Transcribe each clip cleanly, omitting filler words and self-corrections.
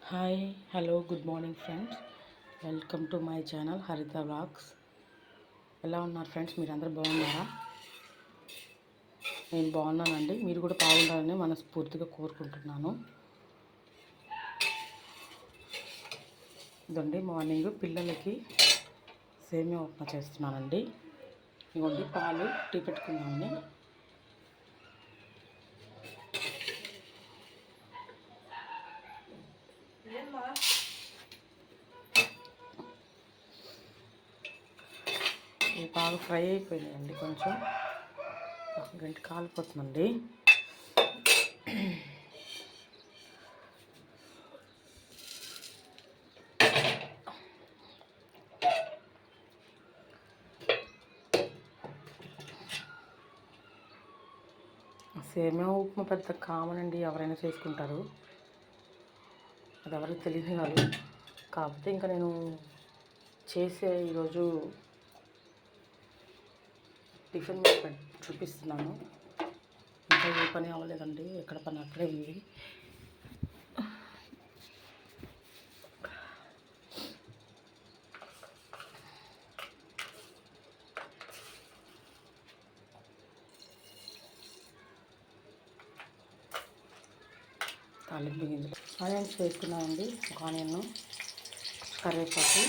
Hi hello good morning friends. Welcome to my channel హరిత vlogs. ఎలా ఉన్నారు friends? మీరందరూ బాగున్నారా? నేను బాగున్నానండి. మీరు కూడా బాగుండాలని మనస్ఫూర్తిగా కోరుకుంటున్నాను. ఇదండి మార్నింగ్ పిల్లలకి సేమియా ఉప్మా చేస్తున్నానండి. ఇవ్వండి పాలు టీ పెట్టుకుందామని. ఇవి బాగా ఫ్రై అయిపోయినాయండి. కొంచెం గంట కాలిపోతుందండి. సేమియా ఉప్మా పెద్ద కామన్ అండి, ఎవరైనా చేసుకుంటారు. అది ఎవరికి తెలియదు కాదు. కాకపోతే ఇంకా నేను చేసే ఈరోజు టిఫిన్ మీద చూపిస్తున్నాను. ఇంకా ఏ పని అవ్వలేదండి, ఎక్కడ పని అక్కడే ఉంది. తాలింపు గింజలు ఆనియన్స్ వేస్తున్నానండి. ఒక ఆనియన్, కరివేపాకు,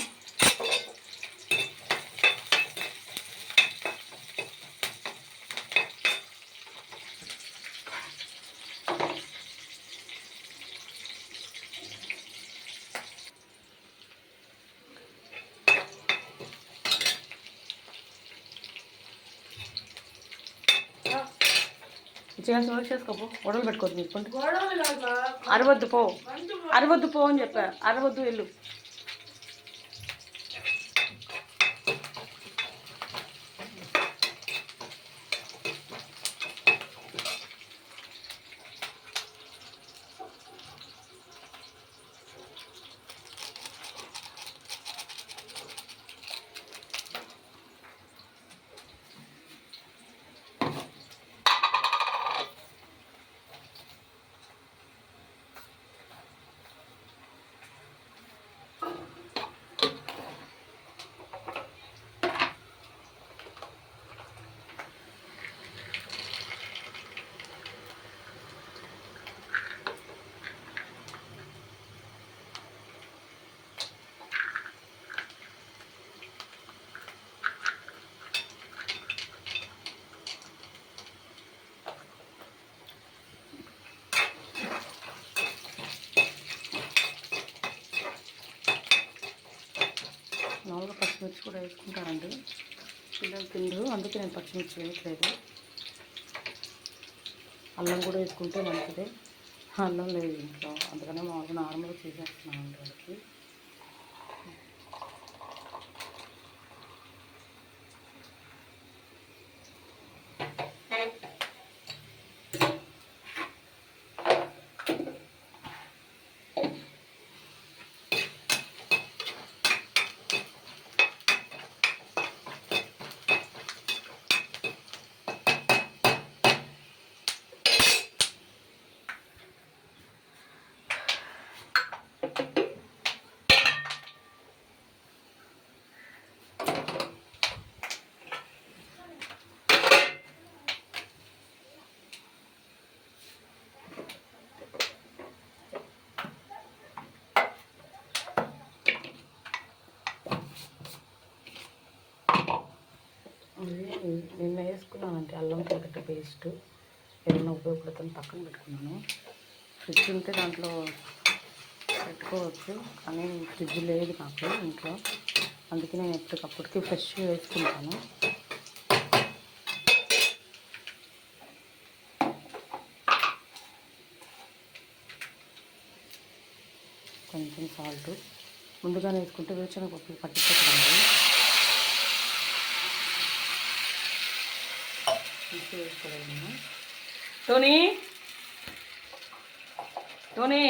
చేసుకోపో, గొడవలు పెట్టుకోవద్దు. మీకు అరవద్దు పో, అరవద్దు పో అని చెప్పా. అరవద్దు వెళ్ళు. మామూలుగా పచ్చిమిర్చి కూడా వేసుకుంటారండి, పిల్లలు తిండ్రు, అందుకే నేను పచ్చిమిర్చి వేయట్లేదు. అల్లం కూడా వేసుకుంటే మంచిదే. అల్లం లేదు ఇంట్లో, అందుకనే మామూలుగా నార్మల్గా చేసేస్తున్నానండి వాళ్ళకి. నిన్న వేసుకున్నానంటే అల్లం తెల్లగడ్డ పేస్ట్ ఏదైనా ఉపయోగపడుతుంది పక్కన పెట్టుకున్నాను. ఫ్రిడ్జ్ ఉంటే దాంట్లో పెట్టుకోవచ్చు, కానీ ఫ్రిడ్జ్ లేదు నాకు ఇంట్లో, అందుకే నేను ఎప్పటికప్పటికి ఫ్రెష్గా వేసుకుంటాను. కొంచెం సాల్ట్ ముందుగానే వేసుకుంటే వేరుశనగపప్పు పట్టించకండి. వేసుకోలేదు. టోనీ టోనీ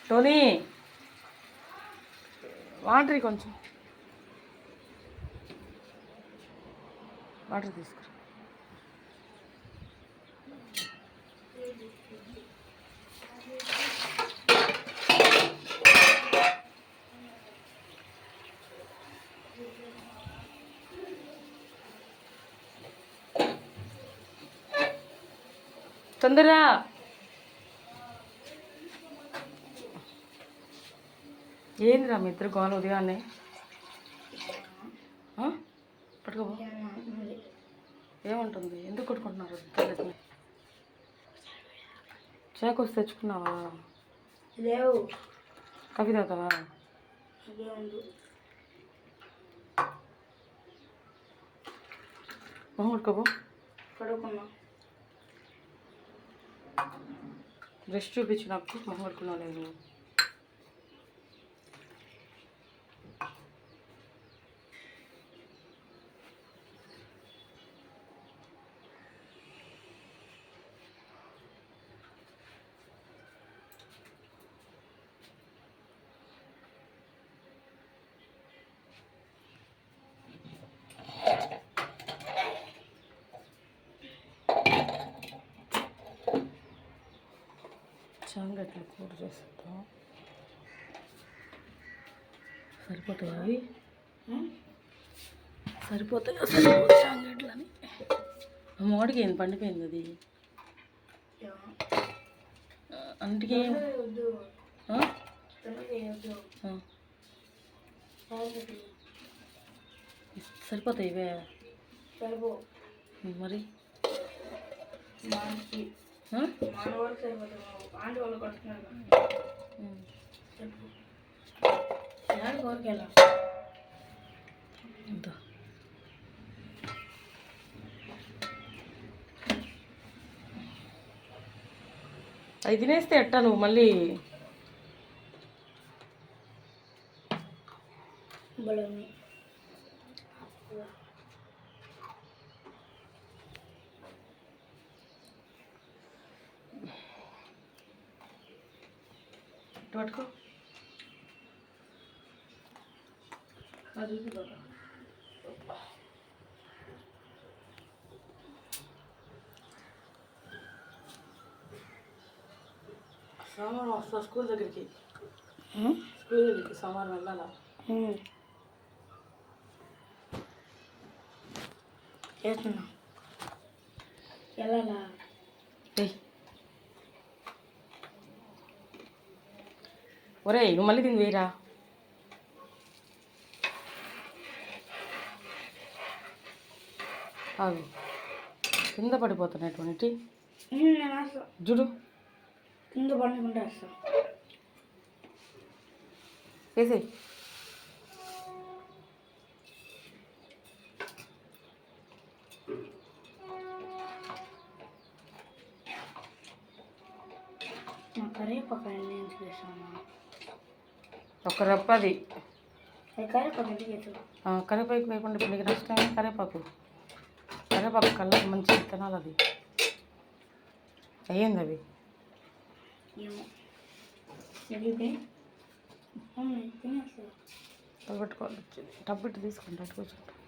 టోనీ వాటర్ కొంచెం వాటర్ తీసుకురా. తొందరగా ఏందిరా మీ ఇద్దరు గోల ఉదయాన్నే పట్టుకో ఏముంటుంది ఎందుకు కొట్టుకుంటున్నారు చేకొచ్చి తెచ్చుకున్నావా లేవు కవి తాగుతావా మొహం కొట్టుకోబో పడుకున్నా బ్రష్ చూపించు నాకు మొహం కొట్టుకున్నావు లేదు చాంగట్లు కూర చేస్తాం సరిపోతాయి అవి సరిపోతాయి అసలు చాంగట్లని మోడికి ఏంది పండిపోయింది అది అందుకే సరిపోతాయి ఇవే మరి అది తినేస్తే ఎట్టా నువ్వు మళ్ళీ పట్టుకో అది సోమవారం వస్తా స్కూల్ దగ్గరికి సోమవారం వెళ్ళాలా చేస్తున్నా వెళ్ళాలా ఒరే నువ్వు మళ్ళీ దీన్ని వేయరా అవి కింద పడిపోతున్నటువంటి చూడు కింద పడుకుంటా వస్తాను వేసేయి కరివేపాకు నేను చేసాను ఒక రప్పది కరివేపాకు కరివేపాకు వేయకుండా ఇప్పుడు నీకు నష్టమే కరివేపాకు కళ్ళకి మంచి తినాలి అది అయ్యింది అవి పట్టుకోవాలి టబ్బు ఇటు తీసుకుంటా అటు కూర్చుంటా